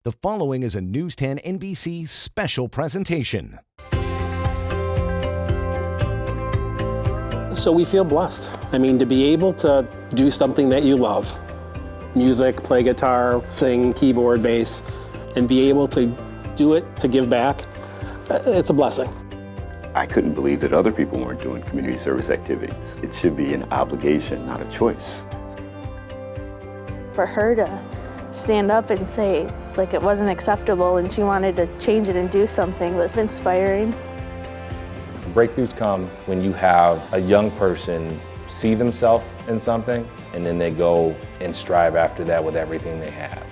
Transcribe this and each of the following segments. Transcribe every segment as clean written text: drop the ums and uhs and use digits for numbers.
The following is a News 10 NBC special presentation. So we feel blessed. I mean, to be able to do something that you love, music, play guitar, sing, keyboard, bass, and be able to do it to give back, it's a blessing. I couldn't believe that other people weren't doing community service activities. It should be an obligation, not a choice. For her to stand up and say, like, it wasn't acceptable and she wanted to change it and do something was inspiring. Breakthroughs come when you have a young person see themselves in something and then they go and strive after that with everything they have.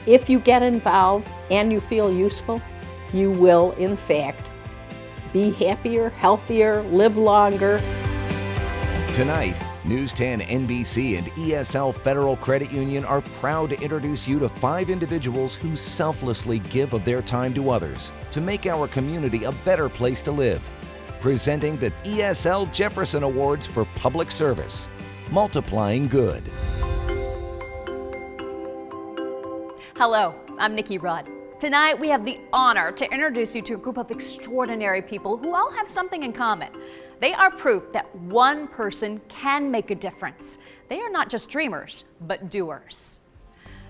If you get involved and you feel useful, you will, in fact, be happier, healthier, live longer. Tonight, News 10 NBC and ESL Federal Credit Union are proud to introduce you to 5 individuals who selflessly give of their time to others to make our community a better place to live. Presenting the ESL Jefferson Awards for Public Service, Multiplying Good. Hello, I'm Nikki Rudd. Tonight we have the honor to introduce you to a group of extraordinary people who all have something in common. They are proof that one person can make a difference. They are not just dreamers, but doers.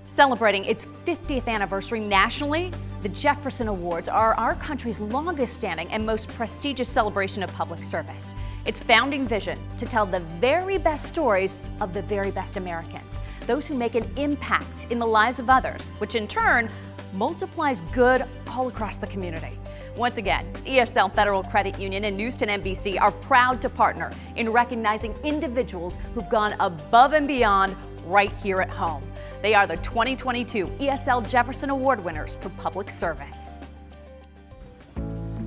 Celebrating its 50th anniversary nationally, the Jefferson Awards are our country's longest standing and most prestigious celebration of public service. Its founding vision to tell the very best stories of the very best Americans, those who make an impact in the lives of others, which in turn multiplies good all across the community. Once again, ESL Federal Credit Union and News 10 NBC are proud to partner in recognizing individuals who've gone above and beyond right here at home. They are the 2022 ESL Jefferson Award winners for public service.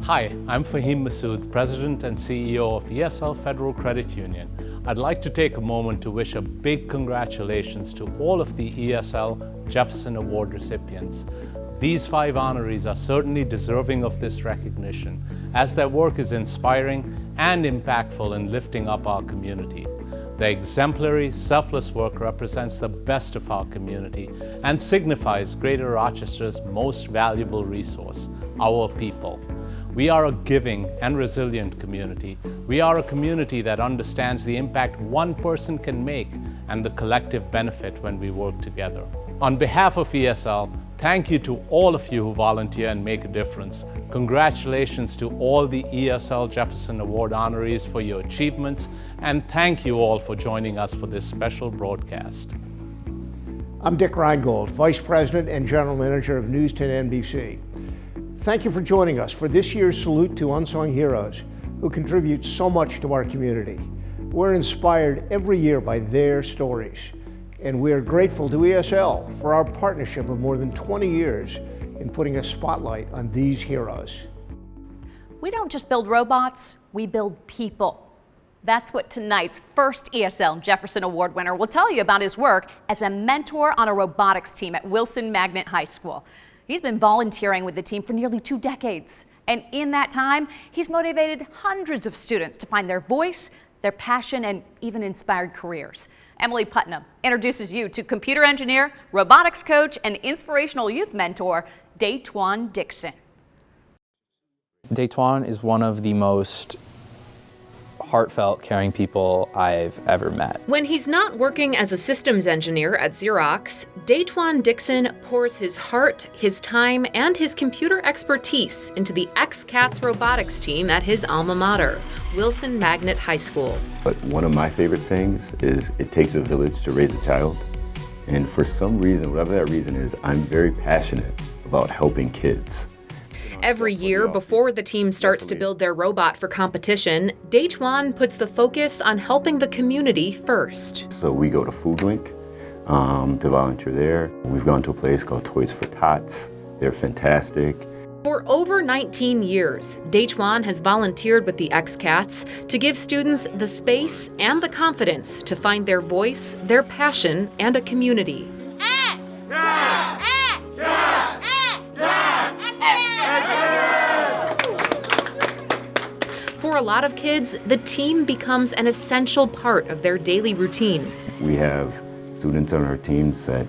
Hi, I'm Fahim Masood, President and CEO of ESL Federal Credit Union. I'd like to take a moment to wish a big congratulations to all of the ESL Jefferson Award recipients. These 5 honorees are certainly deserving of this recognition, as their work is inspiring and impactful in lifting up our community. Their exemplary, selfless work represents the best of our community and signifies Greater Rochester's most valuable resource, our people. We are a giving and resilient community. We are a community that understands the impact one person can make and the collective benefit when we work together. On behalf of ESL, thank you to all of you who volunteer and make a difference. Congratulations to all the ESL Jefferson Award honorees for your achievements, and thank you all for joining us for this special broadcast. I'm Dick Reingold, Vice President and General Manager of News 10 NBC. Thank you for joining us for this year's Salute to Unsung Heroes, who contribute so much to our community. We're inspired every year by their stories, and we are grateful to ESL for our partnership of more than 20 years in putting a spotlight on these heroes. We don't just build robots, we build people. That's what tonight's first ESL Jefferson Award winner will tell you about his work as a mentor on a robotics team at Wilson Magnet High School. He's been volunteering with the team for nearly 2 decades, and in that time, he's motivated hundreds of students to find their voice, their passion, and even inspired careers. Emily Putnam introduces you to computer engineer, robotics coach, and inspirational youth mentor, Daytwan Dixon. Daytwan is one of the most heartfelt, caring people I've ever met. When he's not working as a systems engineer at Xerox, Daytwan Dixon pours his heart, his time, and his computer expertise into the XCATS robotics team at his alma mater, Wilson Magnet High School. But one of my favorite sayings is, it takes a village to raise a child. And for some reason, whatever that reason is, I'm very passionate about helping kids. Every year, before the team starts to build their robot for competition, Daytwan puts the focus on helping the community first. So we go to Food Link to volunteer there. We've gone to a place called Toys for Tots. They're fantastic. For over 19 years, Daytwan has volunteered with the XCATS to give students the space and the confidence to find their voice, their passion, and a community. For a lot of kids, the team becomes an essential part of their daily routine. We have students on our teams that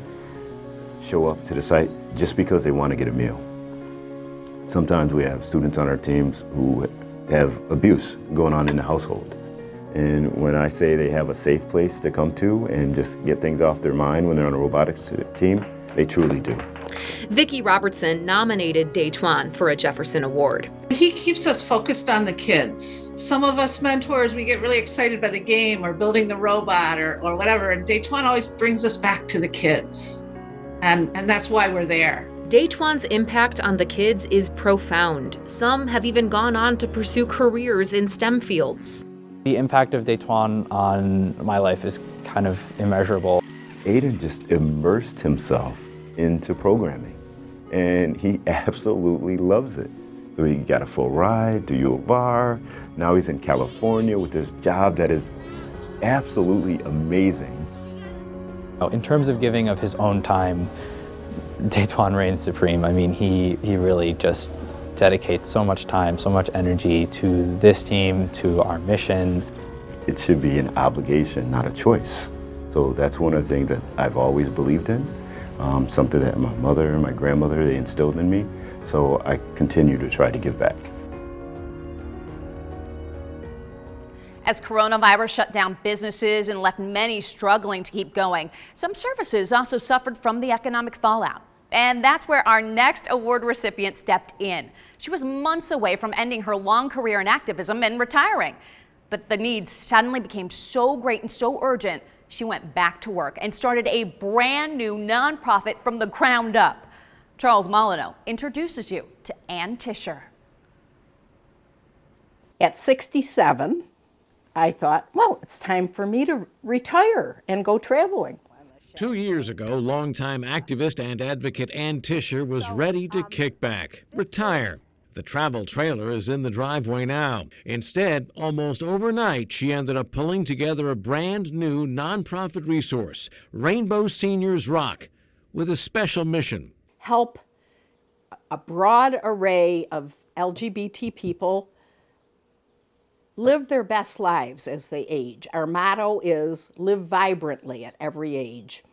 show up to the site just because they want to get a meal. Sometimes we have students on our teams who have abuse going on in the household. And when I say they have a safe place to come to and just get things off their mind when they're on a robotics team, they truly do. Vicki Robertson nominated Daytwan for a Jefferson Award. He keeps us focused on the kids. Some of us mentors, we get really excited by the game or building the robot or whatever, and Daytwan always brings us back to the kids. And that's why we're there. Daytwan's impact on the kids is profound. Some have even gone on to pursue careers in STEM fields. The impact of Daytwan on my life is kind of immeasurable. Aiden just immersed himself into programming, and he absolutely loves it. So he got a full ride to U of R. Now he's in California with this job that is absolutely amazing. In terms of giving of his own time, Daytwan reigns supreme. I mean, he really just dedicates so much time, so much energy to this team, to our mission. It should be an obligation, not a choice. So that's one of the things that I've always believed in, something that my mother and my grandmother, they instilled in me. So I continue to try to give back. As coronavirus shut down businesses and left many struggling to keep going, some services also suffered from the economic fallout. And that's where our next award recipient stepped in. She was months away from ending her long career in activism and retiring. But the needs suddenly became so great and so urgent, she went back to work and started a brand new nonprofit from the ground up. Charles Molyneux introduces you to Ann Tischer. At 67, I thought, well, it's time for me to retire and go traveling. 2 years ago, longtime activist and advocate Ann Tischer was ready to kick back, retire. The travel trailer is in the driveway now. Instead, almost overnight, she ended up pulling together a brand new nonprofit resource, Rainbow Seniors Rock, with a special mission. Help a broad array of LGBT people live their best lives as they age. Our motto is live vibrantly at every age.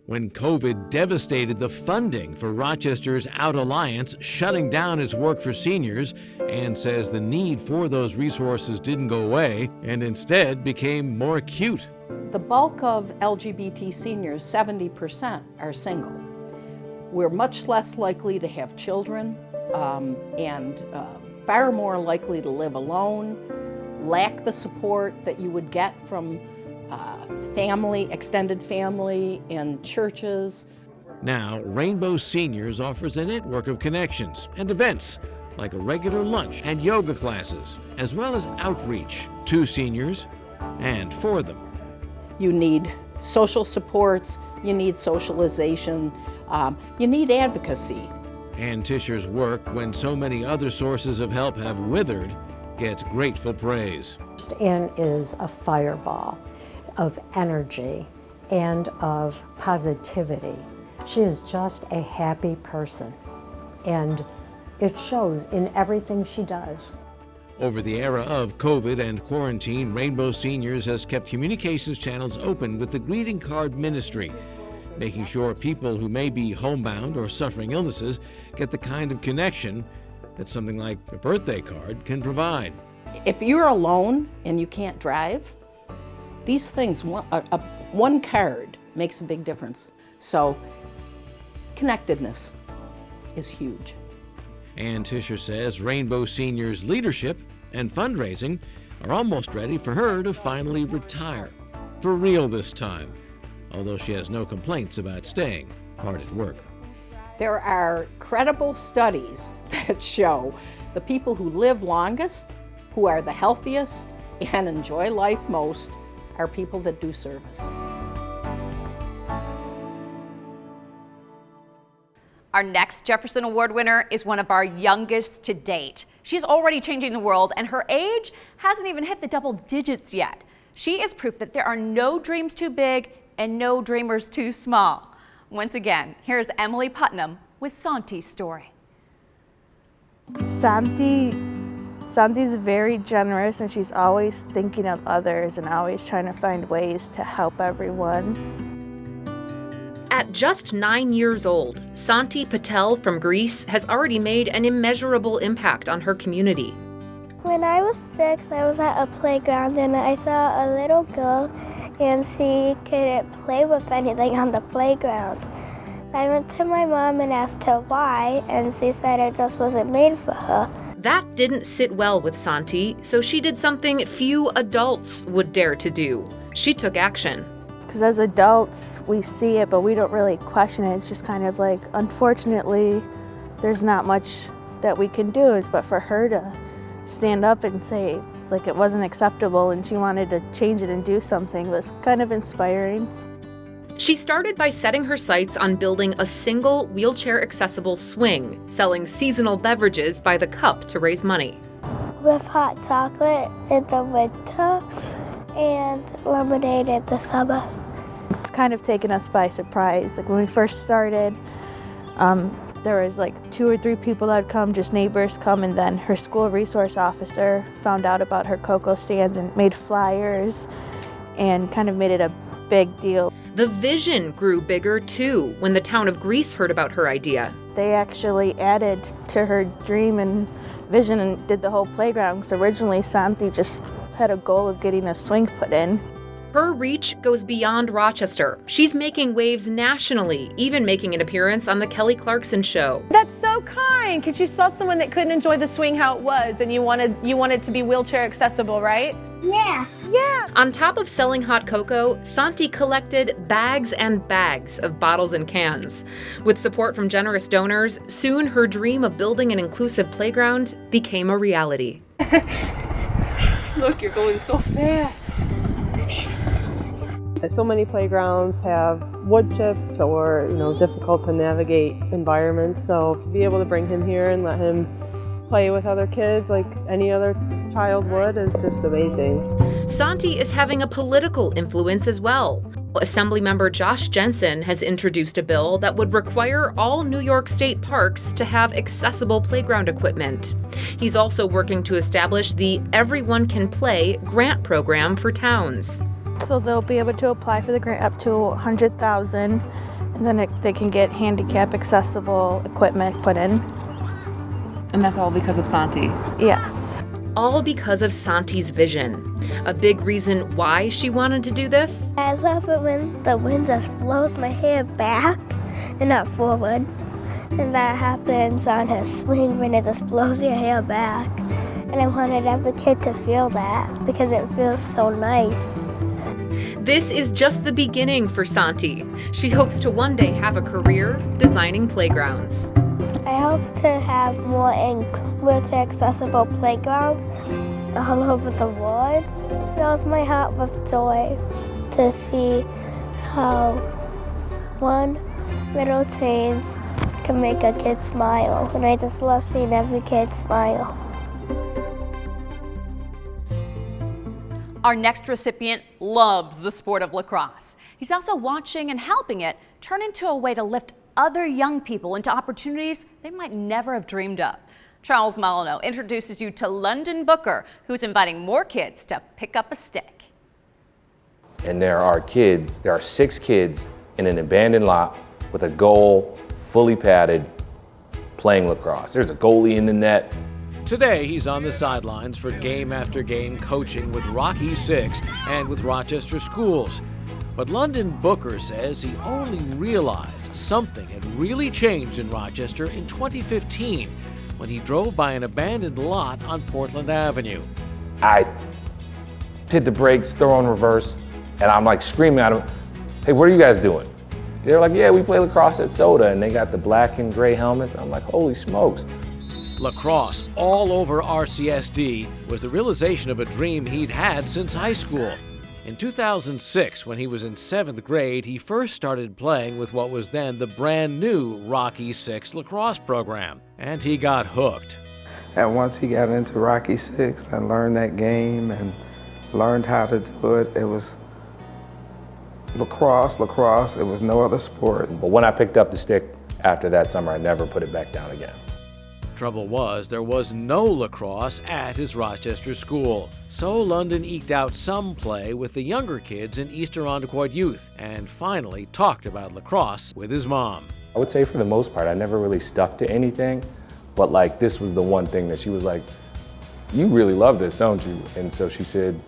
When COVID devastated the funding for Rochester's Out Alliance, shutting down its work for seniors, Ann says the need for those resources didn't go away and instead became more acute. The bulk of LGBT seniors, 70%, are single. We're much less likely to have children and far more likely to live alone, lack the support that you would get from family, extended family, and churches. Now, Rainbow Seniors offers a network of connections and events, like a regular lunch and yoga classes, as well as outreach to seniors and for them. You need social supports, you need socialization, you need advocacy. Ann Tischer's work, when so many other sources of help have withered, gets grateful praise. Ann is a fireball of energy and of positivity. She is just a happy person, and it shows in everything she does. Over the era of COVID and quarantine, Rainbow Seniors has kept communications channels open with the greeting card ministry, making sure people who may be homebound or suffering illnesses get the kind of connection that something like a birthday card can provide. If you're alone and you can't drive, these things, one card makes a big difference. So connectedness is huge. Ann Tischer says Rainbow Seniors' leadership and fundraising are almost ready for her to finally retire, for real this time, although she has no complaints about staying hard at work. There are credible studies that show the people who live longest, who are the healthiest, and enjoy life most are people that do service. Our next Jefferson Award winner is one of our youngest to date. She's already changing the world, and her age hasn't even hit the double digits yet. She is proof that there are no dreams too big and no dreamers too small. Once again, here's Emily Putnam with Santi's story. Santi's very generous, and she's always thinking of others and always trying to find ways to help everyone. at just 9 years old, Santi Patel from Greece has already made an immeasurable impact on her community. When I was 6, I was at a playground and I saw a little girl and she couldn't play with anything on the playground. I went to my mom and asked her why, and she said it just wasn't made for her. That didn't sit well with Santi, so she did something few adults would dare to do. She took action. Because as adults, we see it, but we don't really question it. It's just kind of like, unfortunately, there's not much that we can do. But for her to stand up and say, like, it wasn't acceptable and she wanted to change it and do something was kind of inspiring. She started by setting her sights on building a single wheelchair-accessible swing, selling seasonal beverages by the cup to raise money. With hot chocolate in the winter and lemonade in the summer. It's kind of taken us by surprise. Like when we first started, there was like 2 or 3 people that would come, just neighbors come, and then her school resource officer found out about her cocoa stands and made flyers and kind of made it a big deal. The vision grew bigger too when the town of Greece heard about her idea. They actually added to her dream and vision and did the whole playground. So originally Santi just had a goal of getting a swing put in. Her reach goes beyond Rochester. She's making waves nationally, even making an appearance on The Kelly Clarkson Show. That's so kind, because you saw someone that couldn't enjoy the swing how it was, and you wanted to be wheelchair accessible, right? Yeah. Yeah. On top of selling hot cocoa, Santi collected bags and bags of bottles and cans. With support from generous donors, soon her dream of building an inclusive playground became a reality. Look, you're going so fast. So many playgrounds have wood chips or, difficult to navigate environments. So to be able to bring him here and let him play with other kids like any other child would is just amazing. Santi is having a political influence as well. Assemblymember Josh Jensen has introduced a bill that would require all New York State parks to have accessible playground equipment. He's also working to establish the Everyone Can Play grant program for towns. So they'll be able to apply for the grant up to $100,000, and then they can get handicap accessible equipment put in. And that's all because of Santi? Yes. All because of Santi's vision. A big reason why she wanted to do this? I love it when the wind just blows my hair back and not forward. And that happens on a swing when it just blows your hair back. And I wanted every kid to feel that because it feels so nice. This is just the beginning for Santi. She hopes to one day have a career designing playgrounds. I hope to have more wheelchair accessible playgrounds all over the world. It fills my heart with joy to see how one little change can make a kid smile. And I just love seeing every kid smile. Our next recipient loves the sport of lacrosse. He's also watching and helping it turn into a way to lift other young people into opportunities they might never have dreamed of. Charles Molyneux introduces you to London Booker, who's inviting more kids to pick up a stick. And there are 6 kids in an abandoned lot with a goal, fully padded, playing lacrosse. There's a goalie in the net. Today, he's on the sidelines for game after game coaching with Rocky 6 and with Rochester schools. But London Booker says he only realized something had really changed in Rochester in 2015 when he drove by an abandoned lot on Portland Avenue. I hit the brakes, throw in reverse, and I'm like screaming at them, "Hey, what are you guys doing?" They're like, "Yeah, we play lacrosse at Soda," and they got the black and gray helmets. I'm like, holy smokes. Lacrosse all over RCSD was the realization of a dream he'd had since high school. In 2006, when he was in 7th grade, he first started playing with what was then the brand new Rocky 6 lacrosse program, and he got hooked. And once he got into Rocky 6 and learned that game and learned how to do it, it was lacrosse, it was no other sport. But when I picked up the stick after that summer, I never put it back down again. Trouble was, there was no lacrosse at his Rochester school. So London eked out some play with the younger kids in East Irondequoit youth and finally talked about lacrosse with his mom. I would say for the most part, I never really stuck to anything, but like this was the one thing that she was like, you really love this, don't you? And so she said,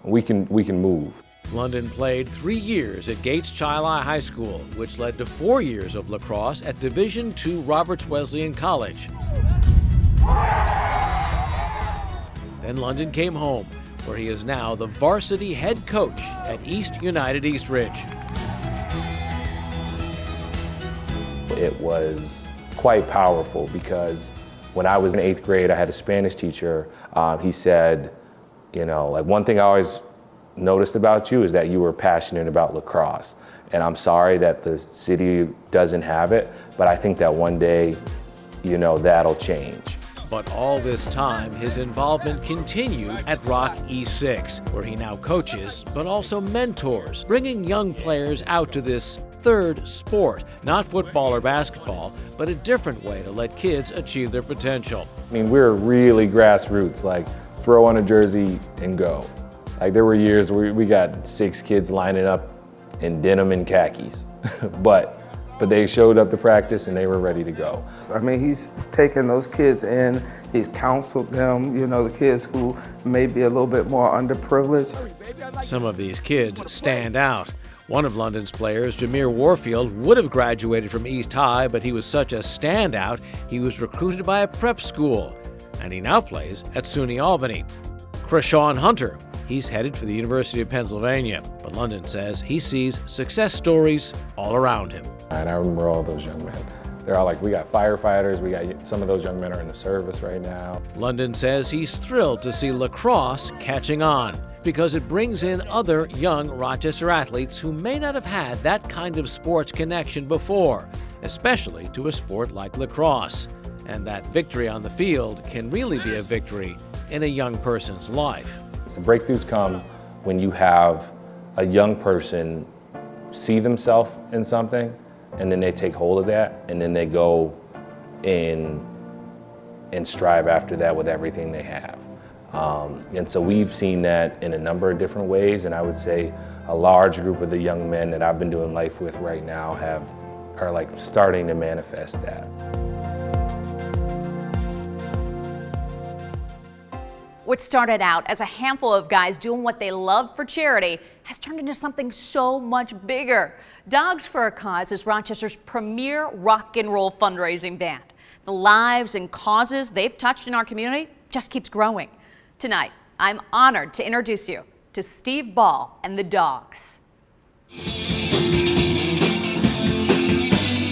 we can move. London played 3 years at Gates Chili High School, which led to 4 years of lacrosse at Division II Roberts Wesleyan College. Then London came home, where he is now the varsity head coach at East United Eastridge. It was quite powerful because when I was in 8th grade, I had a Spanish teacher. He said, you know, like one thing I always noticed about you is that you were passionate about lacrosse. And I'm sorry that the city doesn't have it, but I think that one day, you know, that'll change. But all this time, his involvement continued at Rock E6, where he now coaches, but also mentors, bringing young players out to this third sport, not football or basketball, but a different way to let kids achieve their potential. I mean, we're really grassroots, like throw on a jersey and go. Like there were years where we got 6 kids lining up in denim and khakis, but they showed up to practice and they were ready to go. I mean, he's taken those kids in, he's counseled them, you know, the kids who may be a little bit more underprivileged. Some of these kids stand out. One of London's players, Jameer Warfield, would have graduated from East High, but he was such a standout, he was recruited by a prep school, and he now plays at SUNY Albany. Krishawn Hunter, he's headed for the University of Pennsylvania, but London says he sees success stories all around him. And I remember all those young men. They're all like, we got firefighters, we got some of those young men are in the service right now. London says he's thrilled to see lacrosse catching on because it brings in other young Rochester athletes who may not have had that kind of sports connection before, especially to a sport like lacrosse. And that victory on the field can really be a victory in a young person's life. The breakthroughs come when you have a young person see themselves in something and then they take hold of that and then they go in and strive after that with everything they have. And so we've seen that in a number of different ways, and I would say a large group of the young men that I've been doing life with right now are like starting to manifest that. What started out as a handful of guys doing what they love for charity has turned into something so much bigger. Dogs for a Cause is Rochester's premier rock and roll fundraising band. The lives and causes they've touched in our community just keeps growing. Tonight, I'm honored to introduce you to Steve Ball and the Dogs.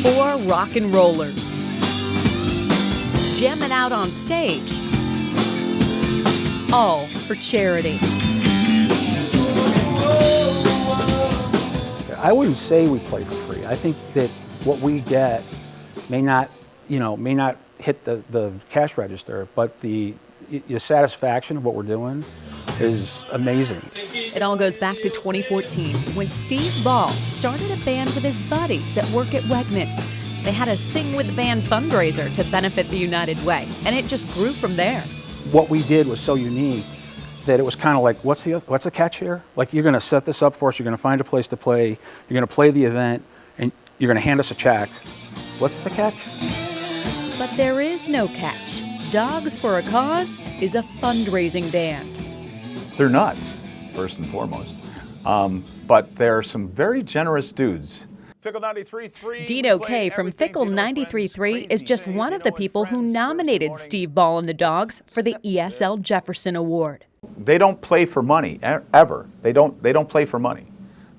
4 rock and rollers jamming out on stage, all for charity. I wouldn't say we play for free. I think that what we get may not hit the cash register, but the satisfaction of what we're doing is amazing. It all goes back to 2014 when Steve Ball started a band with his buddies at work at Wegmans. They had a Sing with the Band fundraiser to benefit the United Way, and it just grew from there. What we did was so unique that it was kind of like, what's the catch here? Like, you're going to set this up for us, you're going to find a place to play, you're going to play the event, and you're going to hand us a check. What's the catch? But there is no catch. Dogs for a Cause is a fundraising band. They're nuts, first and foremost, but they're some very generous dudes. Dino Kay from Fickle 93.3 is just one of the people who nominated Steve Ball and the Dogs for the ESL Jefferson Award. They don't play for money, ever. They don't play for money.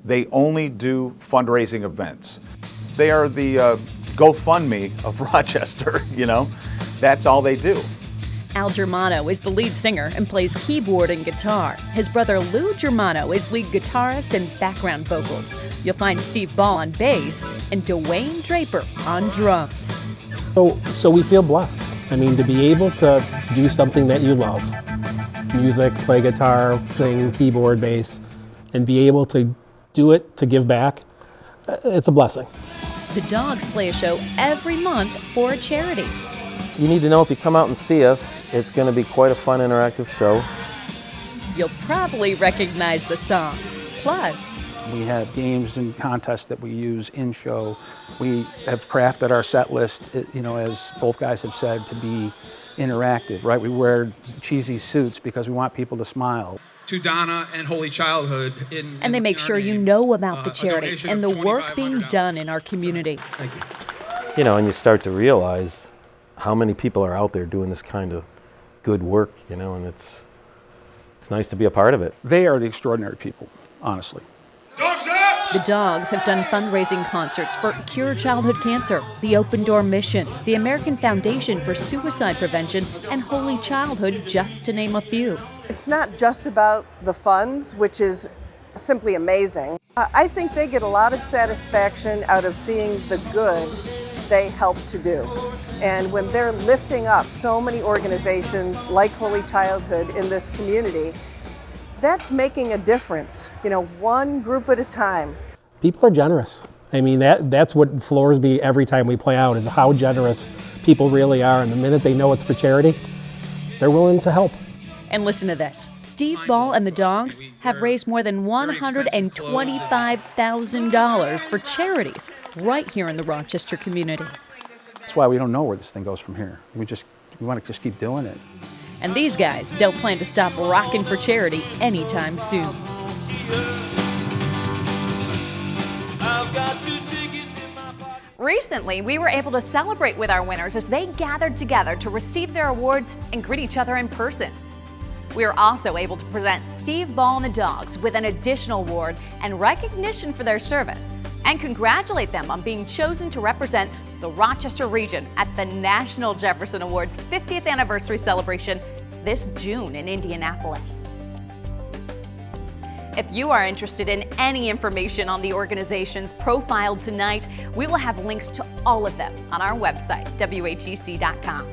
They only do fundraising events. They are the GoFundMe of Rochester, you know? That's all they do. Al Germano is the lead singer and plays keyboard and guitar. His brother Lou Germano is lead guitarist and background vocals. You'll find Steve Ball on bass and Dwayne Draper on drums. So we feel blessed. I mean, to be able to do something that you love, music, play guitar, sing, keyboard, bass, and be able to do it to give back, it's a blessing. The Dogs play a show every month for a charity. you need to know if you come out and see us, it's going to be quite a fun, interactive show. You'll probably recognize the songs. Plus, we have games and contests that we use in show. We have crafted our set list, as both guys have said, to be interactive, right? We wear cheesy suits because we want people to smile. To Donna and Holy Childhood. And they make sure you know about the charity and the work being done in our community. Thank you. And you start to realize how many people are out there doing this kind of good work, and it's nice to be a part of it. They are the extraordinary people, honestly. The Dogs have done fundraising concerts for Cure Childhood Cancer, the Open Door Mission, the American Foundation for Suicide Prevention, and Holy Childhood, just to name a few. It's not just about the funds, which is simply amazing. I think they get a lot of satisfaction out of seeing the good they help to do. And when they're lifting up so many organizations like Holy Childhood in this community, that's making a difference, one group at a time. People are generous. I mean, that's what floors me every time we play out, is how generous people really are. And the minute they know it's for charity, they're willing to help. And listen to this. Steve Ball and the Dogs have raised more than $125,000 for charities right here in the Rochester community. That's why we don't know where this thing goes from here. We want to just keep doing it. And these guys don't plan to stop rocking for charity anytime soon. Recently, we were able to celebrate with our winners as they gathered together to receive their awards and greet each other in person. We were also able to present Steve Ball and the Dogs with an additional award and recognition for their service, and congratulate them on being chosen to represent the Rochester region at the National Jefferson Awards 50th anniversary celebration this June in Indianapolis. If you are interested in any information on the organizations profiled tonight, we will have links to all of them on our website, whec.com.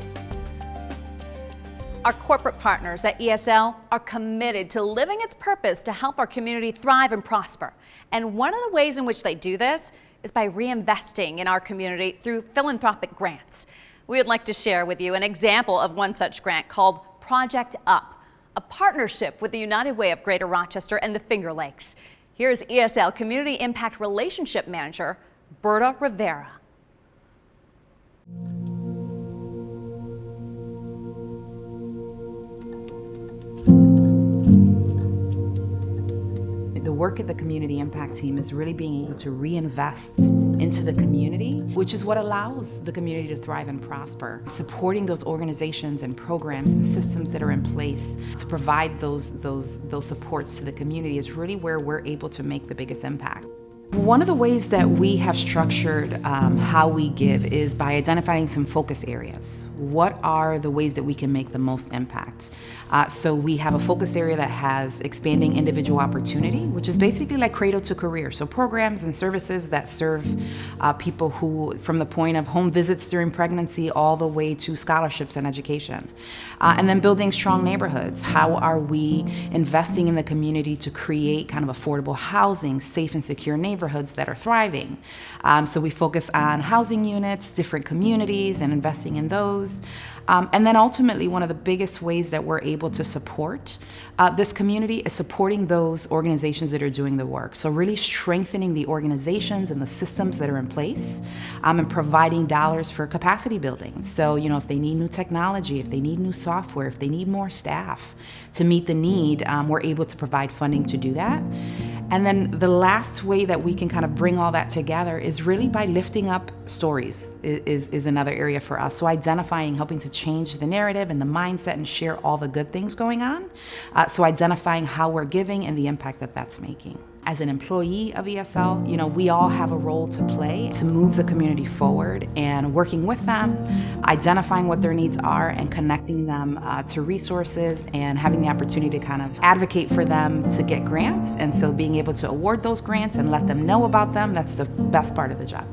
Our corporate partners at ESL are committed to living its purpose to help our community thrive and prosper. And one of the ways in which they do this is by reinvesting in our community through philanthropic grants. We would like to share with you an example of one such grant called Project Up, a partnership with the United Way of Greater Rochester and the Finger Lakes. Here's ESL Community Impact Relationship Manager, Berta Rivera. The work of the Community Impact Team is really being able to reinvest into the community, which is what allows the community to thrive and prosper. Supporting those organizations and programs and systems that are in place to provide those supports to the community is really where we're able to make the biggest impact. One of the ways that we have structured how we give is by identifying some focus areas. What are the ways that we can make the most impact? So we have a focus area that has expanding individual opportunity, which is basically like cradle to career. So programs and services that serve people who, from the point of home visits during pregnancy all the way to scholarships and education. And then building strong neighborhoods. How are we investing in the community to create kind of affordable housing, safe and secure neighborhoods that are thriving? So we focus on housing units, different communities, and investing in those. And then ultimately, one of the biggest ways that we're able to support this community is supporting those organizations that are doing the work. So really strengthening the organizations and the systems that are in place, and providing dollars for capacity building. So, if they need new technology, if they need new software, if they need more staff to meet the need, we're able to provide funding to do that. And then the last way that we can kind of bring all that together is really by lifting up stories is another area for us. So identifying, helping to change the narrative and the mindset and share all the good things going on. So identifying how we're giving and the impact that that's making. As an employee of ESL, we all have a role to play to move the community forward, and working with them, identifying what their needs are and connecting them to resources, and having the opportunity to kind of advocate for them to get grants. And so being able to award those grants and let them know about them, that's the best part of the job.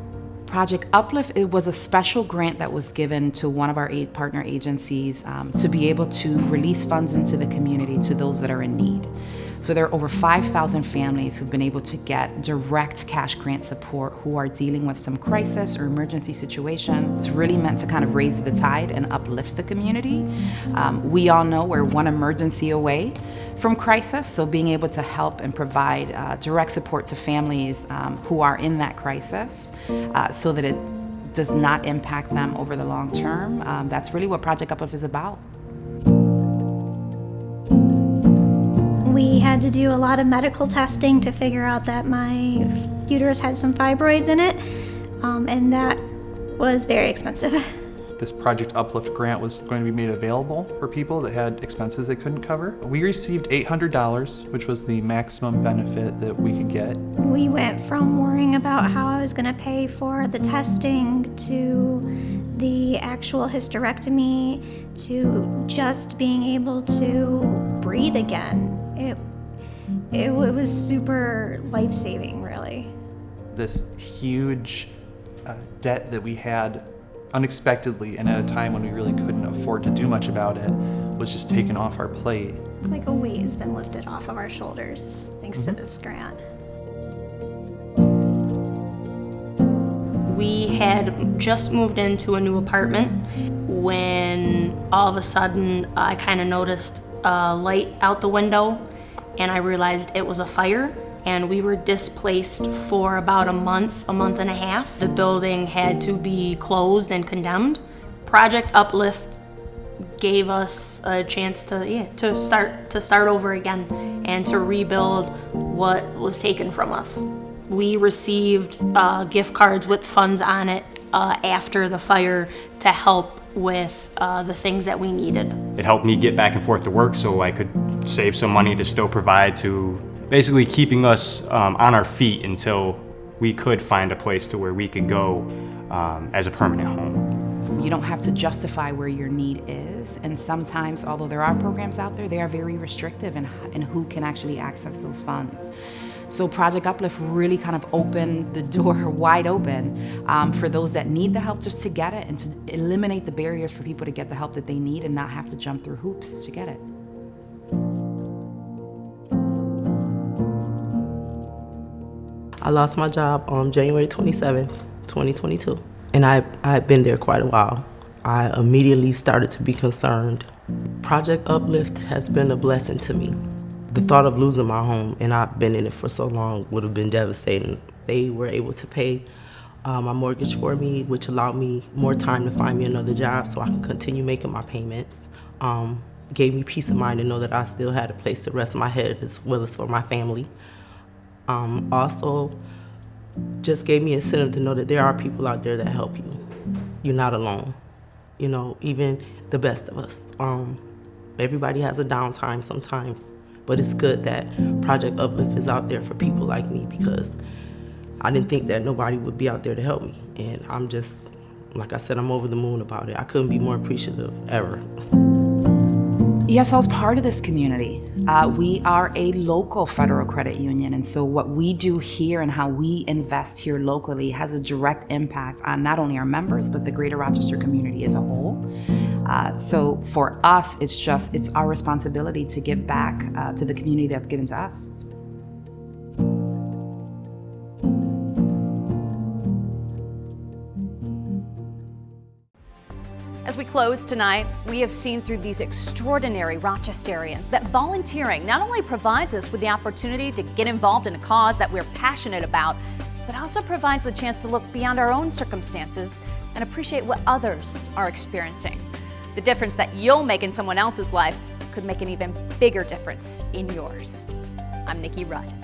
Project Uplift, it was a special grant that was given to one of our partner agencies to be able to release funds into the community to those that are in need. So there are over 5,000 families who've been able to get direct cash grant support who are dealing with some crisis or emergency situation. It's really meant to kind of raise the tide and uplift the community. We all know we're one emergency away from crisis, so being able to help and provide direct support to families who are in that crisis so that it does not impact them over the long term, that's really what Project Uplift is about. We had to do a lot of medical testing to figure out that my uterus had some fibroids in it, and that was very expensive. This Project Uplift grant was going to be made available for people that had expenses they couldn't cover. We received $800, which was the maximum benefit that we could get. We went from worrying about how I was going to pay for the testing to the actual hysterectomy to just being able to breathe again. It was super life-saving, really. This huge debt that we had unexpectedly and at a time when we really couldn't afford to do much about it was just taken off our plate. It's like a weight has been lifted off of our shoulders thanks to this grant. We had just moved into a new apartment when all of a sudden I kind of noticed a light out the window and I realized it was a fire, and we were displaced for about a month and a half. The building had to be closed and condemned. Project Uplift gave us a chance to start over again and to rebuild what was taken from us. We received gift cards with funds on it after the fire to help with the things that we needed. It helped me get back and forth to work so I could save some money to still provide, to basically keeping us on our feet until we could find a place to where we could go as a permanent home. You don't have to justify where your need is, and sometimes, although there are programs out there, they are very restrictive in who can actually access those funds. So Project Uplift really kind of opened the door wide open for those that need the help just to get it, and to eliminate the barriers for people to get the help that they need and not have to jump through hoops to get it. I lost my job on January 27th, 2022, and I had been there quite a while. I immediately started to be concerned. Project Uplift has been a blessing to me. The thought of losing my home, and I've been in it for so long, would have been devastating. They were able to pay my mortgage for me, which allowed me more time to find me another job so I can continue making my payments. Gave me peace of mind to know that I still had a place to rest my head as well as for my family. Also, just gave me a incentive to know that there are people out there that help you. You're not alone. You know, even the best of us. Everybody has a downtime sometimes, but it's good that Project Uplift is out there for people like me, because I didn't think that nobody would be out there to help me. And I'm just, like I said, I'm over the moon about it. I couldn't be more appreciative ever. ESL is part of this community. We are a local federal credit union, and so what we do here and how we invest here locally has a direct impact on not only our members, but the greater Rochester community as a whole. So for us, it's our responsibility to give back to the community that's given to us. As we close tonight, we have seen through these extraordinary Rochesterians that volunteering not only provides us with the opportunity to get involved in a cause that we're passionate about, but also provides the chance to look beyond our own circumstances and appreciate what others are experiencing. The difference that you'll make in someone else's life could make an even bigger difference in yours. I'm Nikki Rudd.